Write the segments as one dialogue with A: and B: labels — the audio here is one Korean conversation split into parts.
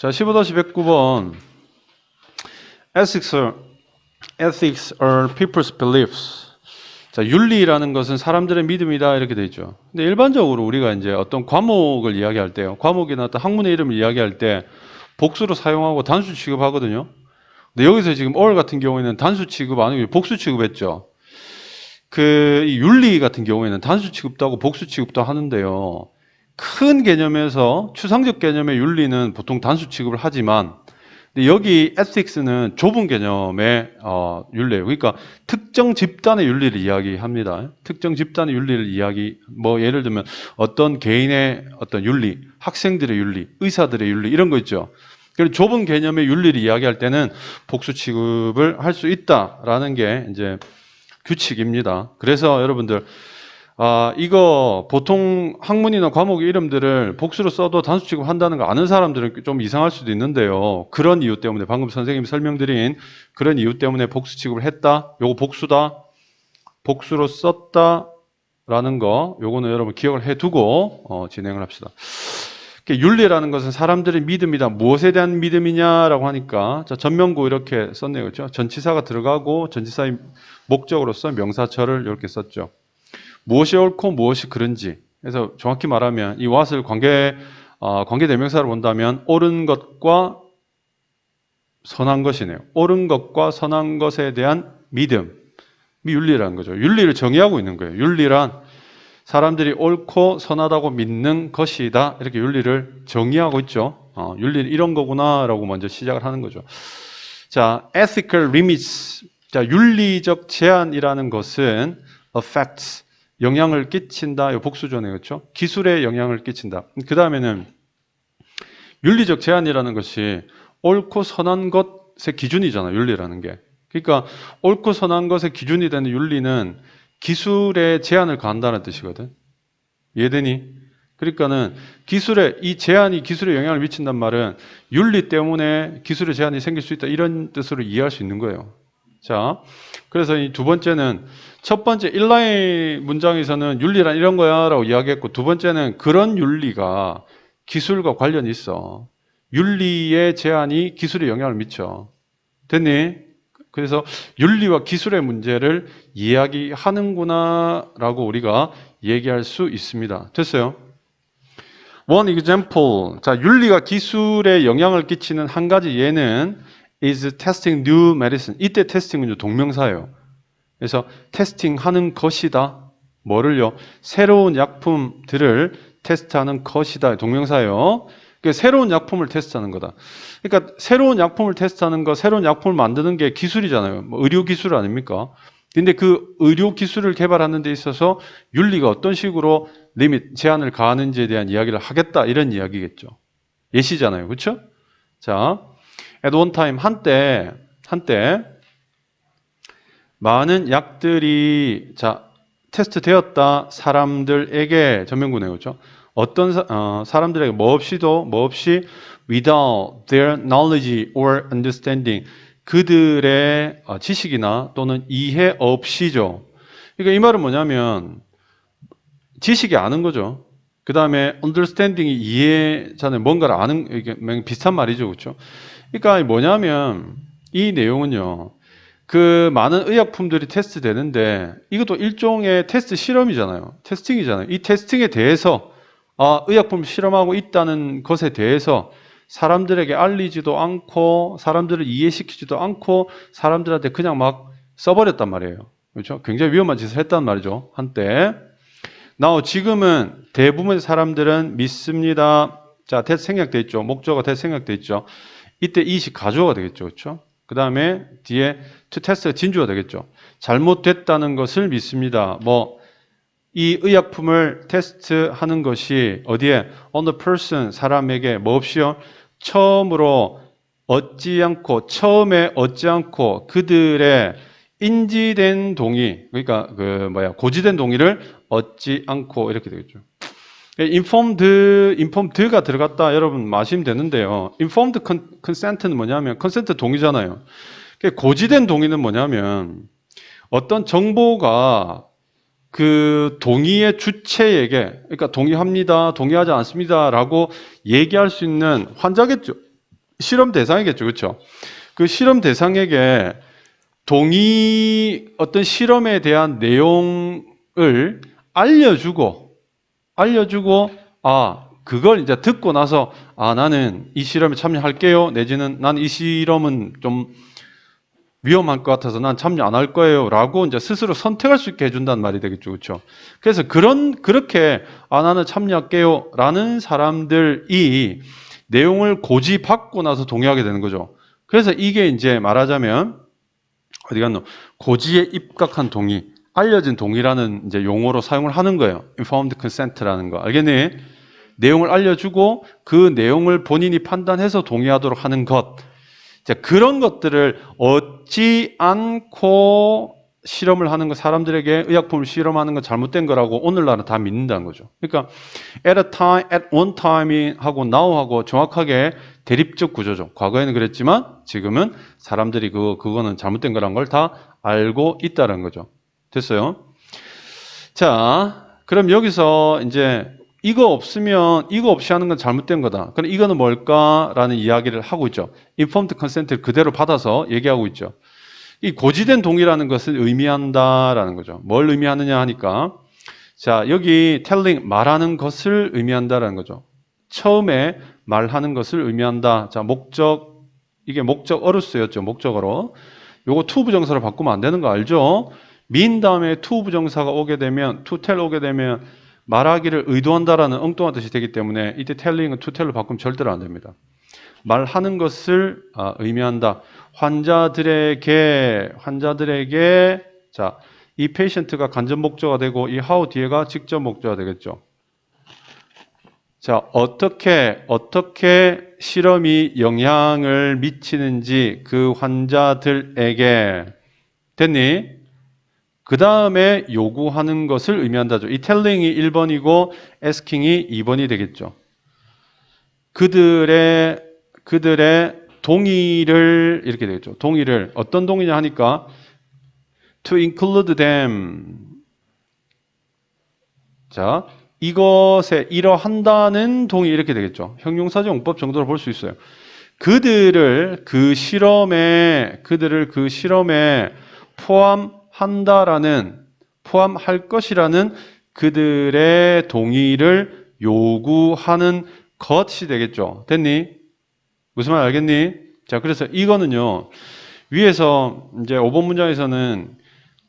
A: 자, 15-109번. Ethics are people's beliefs. 자, 윤리라는 것은 사람들의 믿음이다. 이렇게 되어 있죠. 근데 일반적으로 우리가 이제 어떤 과목을 이야기할 때요. 과목이나 어떤 학문의 이름을 이야기할 때 복수로 사용하고 단수 취급하거든요. 근데 여기서 지금 all 같은 경우에는 단수 취급 아니고 복수 취급했죠. 이 윤리 같은 경우에는 단수 취급도 하고 복수 취급도 하는데요. 큰 개념에서 추상적 개념의 윤리는 보통 단수 취급을 하지만 근데 여기 ethics는 좁은 개념의 윤리예요. 그러니까 특정 집단의 윤리를 이야기합니다. 특정 집단의 윤리를 예를 들면 어떤 개인의 어떤 윤리, 학생들의 윤리, 의사들의 윤리 이런 거 있죠. 그래서 좁은 개념의 윤리를 이야기할 때는 복수 취급을 할 수 있다라는 게 이제 규칙입니다. 그래서 여러분들 이거 보통 학문이나 과목 이름들을 복수로 써도 단수 취급한다는 거 아는 사람들은 좀 이상할 수도 있는데요. 그런 이유 때문에 방금 선생님이 설명드린 그런 이유 때문에 복수 취급을 했다. 요거 복수다. 복수로 썼다라는 거 요거는 여러분 기억을 해두고 진행을 합시다. 윤리라는 것은 사람들의 믿음이다. 무엇에 대한 믿음이냐라고 하니까 자, 전명구 이렇게 썼네요. 그렇죠? 전치사가 들어가고 전치사의 목적으로서 명사절을 이렇게 썼죠. 무엇이 옳고 무엇이 그른지. 그래서 정확히 말하면 이 what을 관계대명사로 본다면 옳은 것과 선한 것이네요. 옳은 것과 선한 것에 대한 믿음이 윤리라는 거죠. 윤리를 정의하고 있는 거예요. 윤리란 사람들이 옳고 선하다고 믿는 것이다. 이렇게 윤리를 정의하고 있죠. 윤리는 이런 거구나 라고 먼저 시작을 하는 거죠. 자, ethical limits. 자, 윤리적 제한이라는 것은 affects, 영향을 끼친다. 복수조네요. 그렇죠? 기술에 영향을 끼친다. 그 다음에는 윤리적 제한이라는 것이 옳고 선한 것의 기준이잖아요. 윤리라는 게. 그러니까 옳고 선한 것의 기준이 되는 윤리는 기술에 제한을 가한다는 뜻이거든. 이해되니? 그러니까는 이 제한이 기술에 영향을 미친단 말은 윤리 때문에 기술에 제한이 생길 수 있다. 이런 뜻으로 이해할 수 있는 거예요. 자, 그래서 이 두 번째는 첫 번째 1라인 문장에서는 윤리란 이런 거야 라고 이야기했고 두 번째는 그런 윤리가 기술과 관련이 있어. 윤리의 제한이 기술에 영향을 미쳐. 됐니? 그래서 윤리와 기술의 문제를 이야기하는구나 라고 우리가 얘기할 수 있습니다. 됐어요? One example. 자, 윤리가 기술에 영향을 끼치는 한 가지 예는 is testing new medicine. 이때 테스팅은 동명사예요. 그래서 테스팅하는 것이다. 뭐를요? 새로운 약품들을 테스트하는 것이다. 동명사예요. 그러니까 새로운 약품을 테스트하는 거다. 그러니까 새로운 약품을 테스트하는 거, 새로운 약품을 만드는 게 기술이잖아요. 뭐 의료 기술 아닙니까? 근데 그 의료 기술을 개발하는 데 있어서 윤리가 어떤 식으로 제한을 가하는지에 대한 이야기를 하겠다. 이런 이야기겠죠. 예시잖아요. 그렇죠? 자, at one time 한때 많은 약들이 테스트 되었다. 사람들에게 전명구네요. 그렇죠? 어떤 사람들에게 뭐 없이 without their knowledge or understanding 그들의 지식이나 또는 이해 없이죠. 그러니까 이 말은 뭐냐면 지식이 아는 거죠. 그 다음에 understanding이 이해잖아요. 뭔가를 아는 이게 비슷한 말이죠, 그렇죠? 그러니까 뭐냐면 이 내용은요. 그 많은 의약품들이 테스트 되는데 이것도 일종의 테스트 실험이잖아요. 테스팅이잖아요. 이 테스팅에 대해서 의약품 실험하고 있다는 것에 대해서 사람들에게 알리지도 않고 사람들을 이해시키지도 않고 사람들한테 그냥 막 써버렸단 말이에요. 그렇죠? 굉장히 위험한 짓을 했단 말이죠. 한때. 지금은 대부분의 사람들은 믿습니다. 자, 대스 생략돼 있죠. 목적어 대스 생략돼 있죠. 이때 이시 가주어가 되겠죠. 그렇죠? 그 다음에 뒤에 to test가 진주가 되겠죠. 잘못됐다는 것을 믿습니다. 이 의약품을 테스트하는 것이 어디에? on the person, 사람에게 뭐 없이요? 처음에 얻지 않고 그들의 인지된 동의, 그러니까 고지된 동의를 얻지 않고 이렇게 되겠죠. informed가 들어갔다 여러분 마시면 되는데요. informed consent는 뭐냐면 consent 동의잖아요. 고지된 동의는 뭐냐면 어떤 정보가 그 동의의 주체에게 그러니까 동의합니다, 동의하지 않습니다 라고 얘기할 수 있는 환자겠죠. 실험 대상이겠죠. 그렇죠? 그 실험 대상에게 어떤 실험에 대한 내용을 알려주고, 그걸 이제 듣고 나서, 나는 이 실험에 참여할게요. 내지는 난 이 실험은 좀 위험할 것 같아서 난 참여 안 할 거예요. 라고 이제 스스로 선택할 수 있게 해준다는 말이 되겠죠. 그렇죠? 그래서 그렇게, 나는 참여할게요. 라는 사람들이 내용을 고지받고 나서 동의하게 되는 거죠. 그래서 이게 이제 말하자면, 어디 갔노? 고지에 입각한 동의, 알려진 동의라는 이제 용어로 사용을 하는 거예요. informed consent라는 거. 알겠니? 내용을 알려주고 그 내용을 본인이 판단해서 동의하도록 하는 것. 자, 그런 것들을 얻지 않고 실험을 하는 거, 사람들에게 의약품을 실험하는 건 잘못된 거라고 오늘날은 다 믿는다는 거죠. 그러니까 at one time 하고 now하고 정확하게 대립적 구조죠. 과거에는 그랬지만 지금은 사람들이 그거는 잘못된 거라는 걸 다 알고 있다는 거죠. 됐어요? 자, 그럼 여기서 이제 이거 없이 하는 건 잘못된 거다. 그럼 이거는 뭘까라는 이야기를 하고 있죠. informed consent를 그대로 받아서 얘기하고 있죠. 이 고지된 동의라는 것을 의미한다라는 거죠. 뭘 의미하느냐 하니까, 자, 여기 telling, 말하는 것을 의미한다라는 거죠. 처음에 말하는 것을 의미한다. 자, 이게 목적어로 쓰였죠. 목적어로. 요거 to 부정사로 바꾸면 안 되는 거 알죠? mean 다음에 to 부정사가 오게 되면, to tell 오게 되면 말하기를 의도한다라는 엉뚱한 뜻이 되기 때문에 이때 telling은 to tell로 바꾸면 절대로 안 됩니다. 말하는 것을 의미한다. 환자들에게 자, 이 patient가 간접 목적어가 되고 이 how 뒤에가 직접 목적어가 되겠죠. 자, 어떻게 실험이 영향을 미치는지 그 환자들에게 됐니? 그 다음에 요구하는 것을 의미한다죠. 이 telling이 1번이고 asking이 2번이 되겠죠. 그들의 동의를 이렇게 되겠죠. 동의를 어떤 동의냐 하니까 to include them. 자, 이것에 이러한다는 동의 이렇게 되겠죠. 형용사적 용법 정도로 볼 수 있어요. 그들을 그 실험에 포함할 것이라는 그들의 동의를 요구하는 것이 되겠죠. 됐니? 무슨 말 알겠니? 자, 그래서 이거는요, 위에서 이제 5번 문장에서는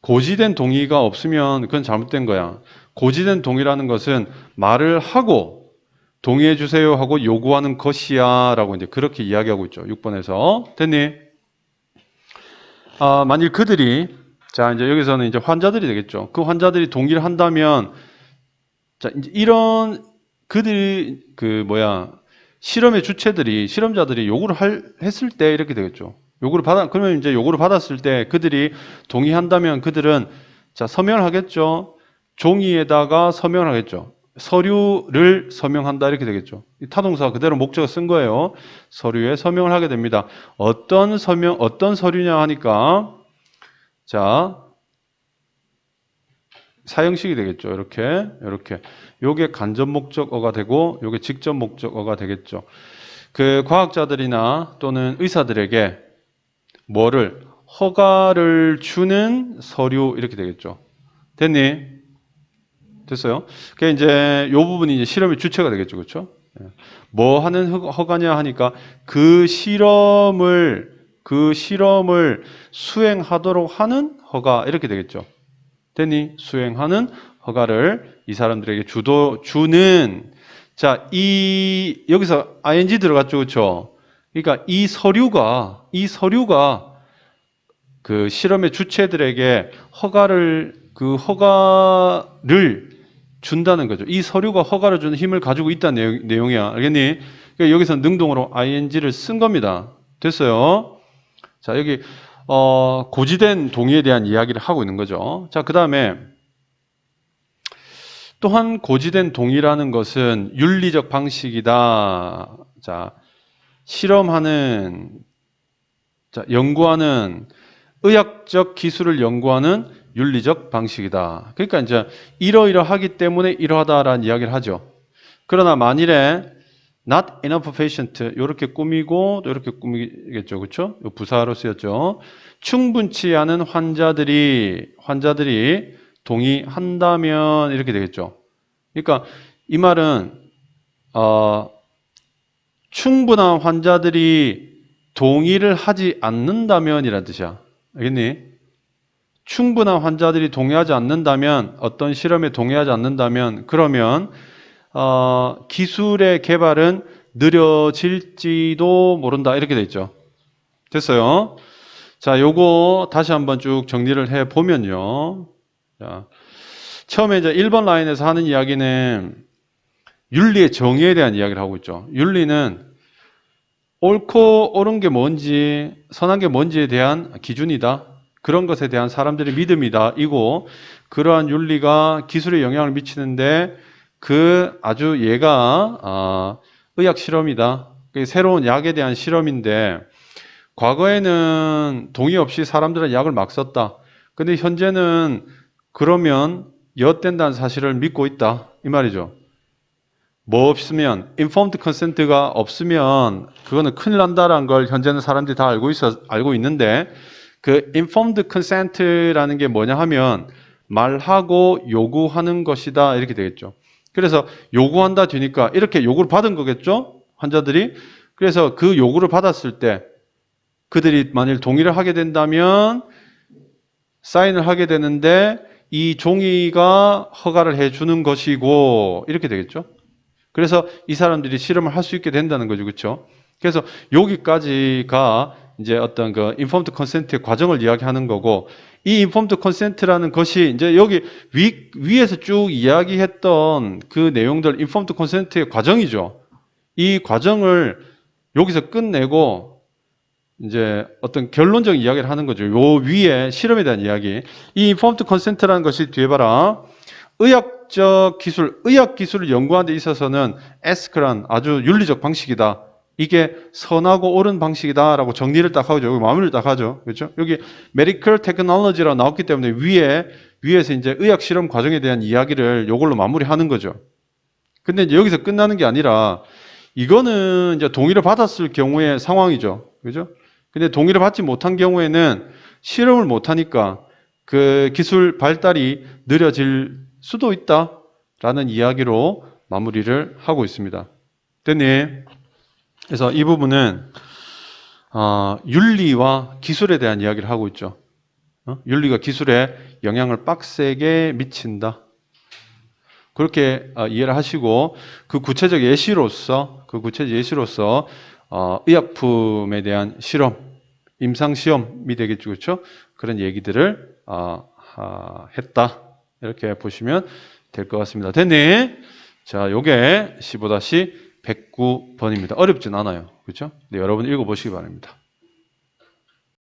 A: 고지된 동의가 없으면 그건 잘못된 거야. 고지된 동의라는 것은 말을 하고 동의해 주세요 하고 요구하는 것이야 라고 이제 그렇게 이야기하고 있죠. 6번에서. 됐니? 만일 자, 이제 여기서는 이제 환자들이 되겠죠. 그 환자들이 동의를 한다면, 자, 이제 이런 실험자들이 요구를 했을 때 이렇게 되겠죠. 그러면 이제 요구를 받았을 때 그들이 동의한다면 그들은, 자, 서명을 하겠죠. 종이에다가 서명을 하겠죠. 서류를 서명한다 이렇게 되겠죠. 이 타동사 그대로 목적어 쓴 거예요. 서류에 서명을 하게 됩니다. 어떤 서류냐 하니까, 자, 사형식이 되겠죠. 이렇게. 요게 간접 목적어가 되고 요게 직접 목적어가 되겠죠. 그 과학자들이나 또는 의사들에게 허가를 주는 서류 이렇게 되겠죠. 됐니? 됐어요? 그게 이제 요 부분이 이제 실험의 주체가 되겠죠. 그렇죠? 뭐 하는 허가냐 하니까 그 실험을 수행하도록 하는 허가 이렇게 되겠죠. 됐니? 수행하는 허가를 이 사람들에게 주는, 자, 여기서 ing 들어갔죠. 그렇죠? 그러니까 이 서류가 그 실험의 주체들에게 허가를 준다는 거죠. 이 서류가 허가를 주는 힘을 가지고 있다는 내용이야. 알겠니? 그러니까 여기서 능동으로 ing를 쓴 겁니다. 됐어요? 자, 여기 고지된 동의에 대한 이야기를 하고 있는 거죠. 자, 그 다음에 또한 고지된 동의라는 것은 윤리적 방식이다. 자, 연구하는 의학적 기술을 연구하는 윤리적 방식이다. 그러니까 이제 이러이러하기 때문에 이러하다라는 이야기를 하죠. 그러나 만일에 not enough patient 이렇게 꾸미고 또 이렇게 꾸미겠죠, 그렇죠? 부사로 쓰였죠. 충분치 않은 환자들이 동의한다면 이렇게 되겠죠. 그러니까 이 말은 충분한 환자들이 동의를 하지 않는다면이라는 뜻이야. 알겠니? 충분한 환자들이 동의하지 않는다면, 어떤 실험에 동의하지 않는다면, 그러면 기술의 개발은 느려질지도 모른다. 이렇게 돼 있죠. 됐어요. 자, 요거 다시 한번 쭉 정리를 해 보면요. 자, 처음에 이제 1번 라인에서 하는 이야기는 윤리의 정의에 대한 이야기를 하고 있죠. 윤리는 옳고 옳은 게 뭔지, 선한 게 뭔지에 대한 기준이다. 그런 것에 대한 사람들의 믿음이다. 이고, 그러한 윤리가 기술에 영향을 미치는데 그 아주 얘가 의학 실험이다. 새로운 약에 대한 실험인데 과거에는 동의 없이 사람들은 약을 막 썼다. 근데 현재는 그러면 엿된다는 사실을 믿고 있다. 이 말이죠. 뭐 없으면 informed consent가 없으면 그거는 큰일 난다라는 걸 현재는 사람들이 다 알고 있는데 그 informed consent라는 게 뭐냐 하면 말하고 요구하는 것이다 이렇게 되겠죠. 그래서 요구한다 되니까 이렇게 요구를 받은 거겠죠? 환자들이. 그래서 그 요구를 받았을 때 그들이 만일 동의를 하게 된다면 사인을 하게 되는데 이 종이가 허가를 해주는 것이고 이렇게 되겠죠. 그래서 이 사람들이 실험을 할 수 있게 된다는 거죠. 그렇죠? 그래서 여기까지가 이제 어떤 그 informed consent의 과정을 이야기하는 거고 이 informed consent라는 것이 이제 여기 위에서 쭉 이야기했던 그 내용들 informed consent의 과정이죠. 이 과정을 여기서 끝내고 이제 어떤 결론적인 이야기를 하는 거죠. 요 위에 실험에 대한 이야기. 이 informed consent라는 것이 뒤에 봐라. 의학적 기술, 의학 기술을 연구하는 데 있어서는 에스크란 아주 윤리적 방식이다. 이게 선하고 옳은 방식이다라고 정리를 딱 하죠. 여기 마무리를 딱 하죠. 그렇죠? 여기 medical technology라고 나왔기 때문에 위에서 이제 의학 실험 과정에 대한 이야기를 요걸로 마무리하는 거죠. 근데 이제 여기서 끝나는 게 아니라 이거는 이제 동의를 받았을 경우의 상황이죠. 그죠? 근데 동의를 받지 못한 경우에는 실험을 못 하니까 그 기술 발달이 느려질 수도 있다라는 이야기로 마무리를 하고 있습니다. 됐니? 그래서 이 부분은 윤리와 기술에 대한 이야기를 하고 있죠. 윤리가 기술에 영향을 빡세게 미친다. 그렇게 이해를 하시고 그 구체적 예시로서 의약품에 대한 실험, 임상 시험이 되겠죠, 그렇죠? 그런 얘기들을 했다. 이렇게 보시면 될 것 같습니다. 됐니? 자, 요게 15-109번입니다. 어렵진 않아요. 그렇죠? 네, 여러분 읽어보시기 바랍니다.